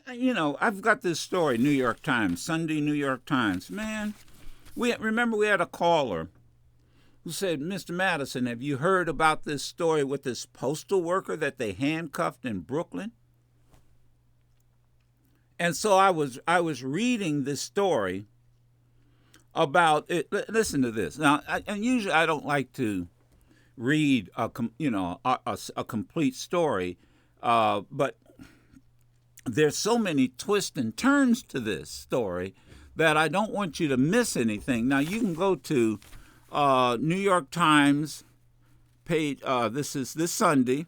I've got this story, New York Times, Sunday New York Times. Man, we had a caller who said, Mr. Madison, have you heard about this story with this postal worker that they handcuffed in Brooklyn? And so I was reading this story about it. Listen to this. Now, and usually I don't like to read a complete story, but there's so many twists and turns to this story that I don't want you to miss anything. Now, you can go to New York Times page. This is this Sunday,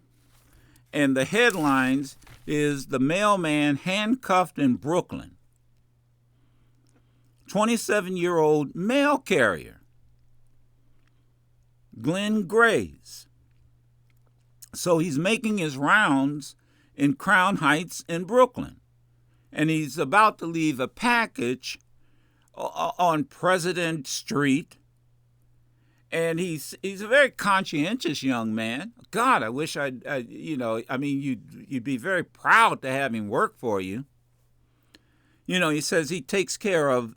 and the headlines is "The Mailman Handcuffed in Brooklyn." 27-year-old mail carrier, Glenn Grays. So he's making his rounds in Crown Heights in Brooklyn, and he's about to leave a package on President Street. And he's a very conscientious young man. God, I wish you'd be very proud to have him work for you. He says he takes care of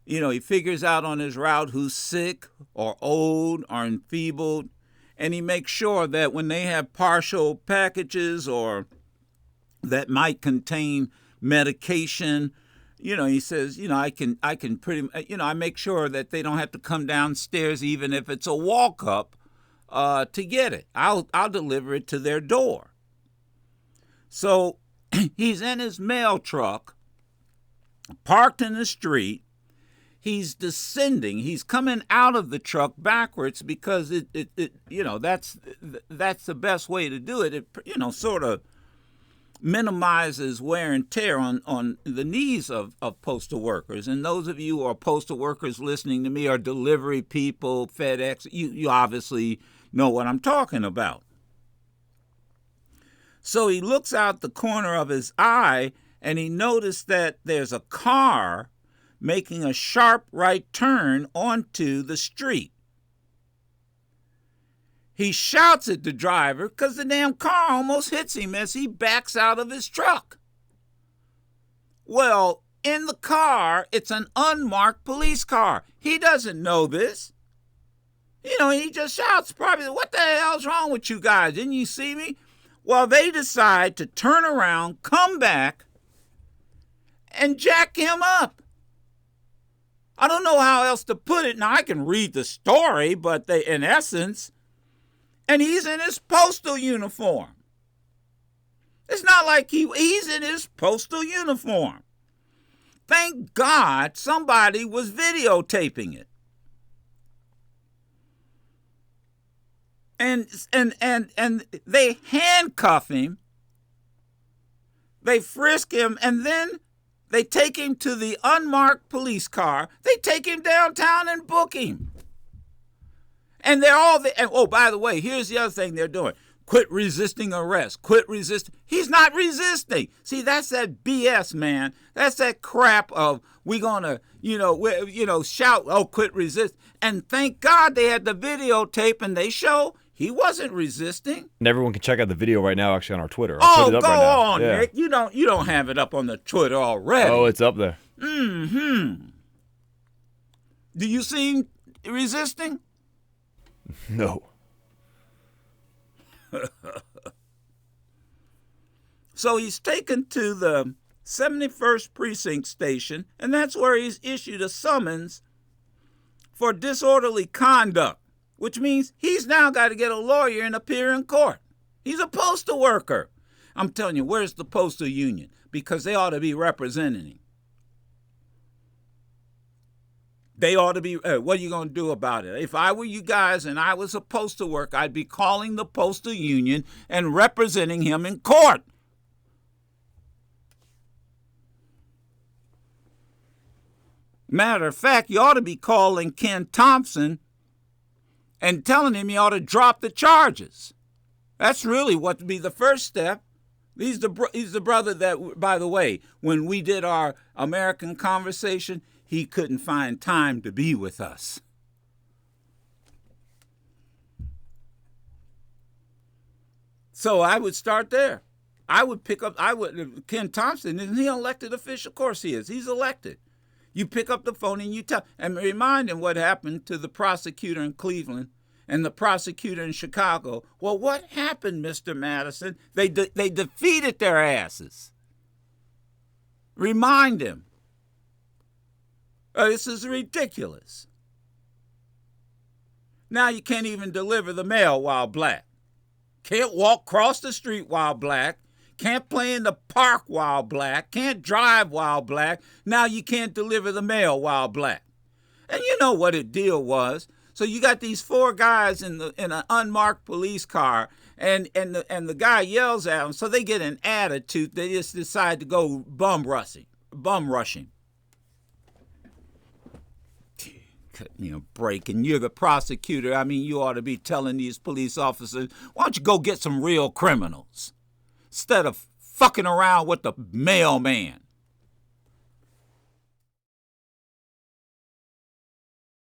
he figures out on his route who's sick or old or enfeebled, and he makes sure that when they have partial packages or that might contain medication, he says, I can pretty, I make sure that they don't have to come downstairs, even if it's a walk up, to get it. I'll deliver it to their door. So he's in his mail truck, parked in the street. He's descending. He's coming out of the truck backwards because that's the best way to do it. It sort of minimizes wear and tear on the knees of postal workers. And those of you who are postal workers listening to me, are delivery people, FedEx, you obviously know what I'm talking about. So he looks out the corner of his eye and he noticed that there's a car making a sharp right turn onto the street. He shouts at the driver because the damn car almost hits him as he backs out of his truck. Well, in the car, it's an unmarked police car. He doesn't know this. He just shouts probably, "What the hell's wrong with you guys? Didn't you see me?" Well, they decide to turn around, come back, and jack him up. I don't know how else to put it. Now, I can read the story, but in essence, and he's in his postal uniform. It's not like he's in his postal uniform. Thank God somebody was videotaping it. And they handcuff him, they frisk him, and then they take him to the unmarked police car. They take him downtown and book him. And they're all there. And, oh, by the way, here's the other thing they're doing. Quit resisting arrest. Quit resisting. He's not resisting. See, that's that BS, man. That's that crap of we gonna, shout, oh, quit resist. And thank God they had the videotape and they show he wasn't resisting. And everyone can check out the video right now, actually, on our Twitter. I'll put it up right now. On, yeah. Nick. You don't have it up on the Twitter already. Oh, it's up there. Mm-hmm. Do you see him resisting? No. So he's taken to the 71st Precinct Station, and that's where he's issued a summons for disorderly conduct, which means he's now got to get a lawyer and appear in court. He's a postal worker. I'm telling you, where's the postal union? Because they ought to be representing him. They ought to be, what are you going to do about it? If I were you guys and I was a postal worker, I'd be calling the postal union and representing him in court. Matter of fact, you ought to be calling Ken Thompson and telling him he ought to drop the charges. That's really what would be the first step. He's the brother that, by the way, when we did our American Conversation, he couldn't find time to be with us. So I would start there. Ken Thompson, isn't he an elected official? Of course he is. He's elected. You pick up the phone and you tell, and remind him what happened to the prosecutor in Cleveland and the prosecutor in Chicago. Well, what happened, Mr. Madison? They defeated their asses. Remind him. This is ridiculous. Now you can't even deliver the mail while black. Can't walk across the street while black. Can't play in the park while black. Can't drive while black. Now you can't deliver the mail while black. And you know what the deal was. So you got these 4 guys in an unmarked police car, and the guy yells at them, so they get an attitude. They just decide to go bum rushing. Break, and you're the prosecutor. I mean, you ought to be telling these police officers, why don't you go get some real criminals instead of fucking around with the mailman?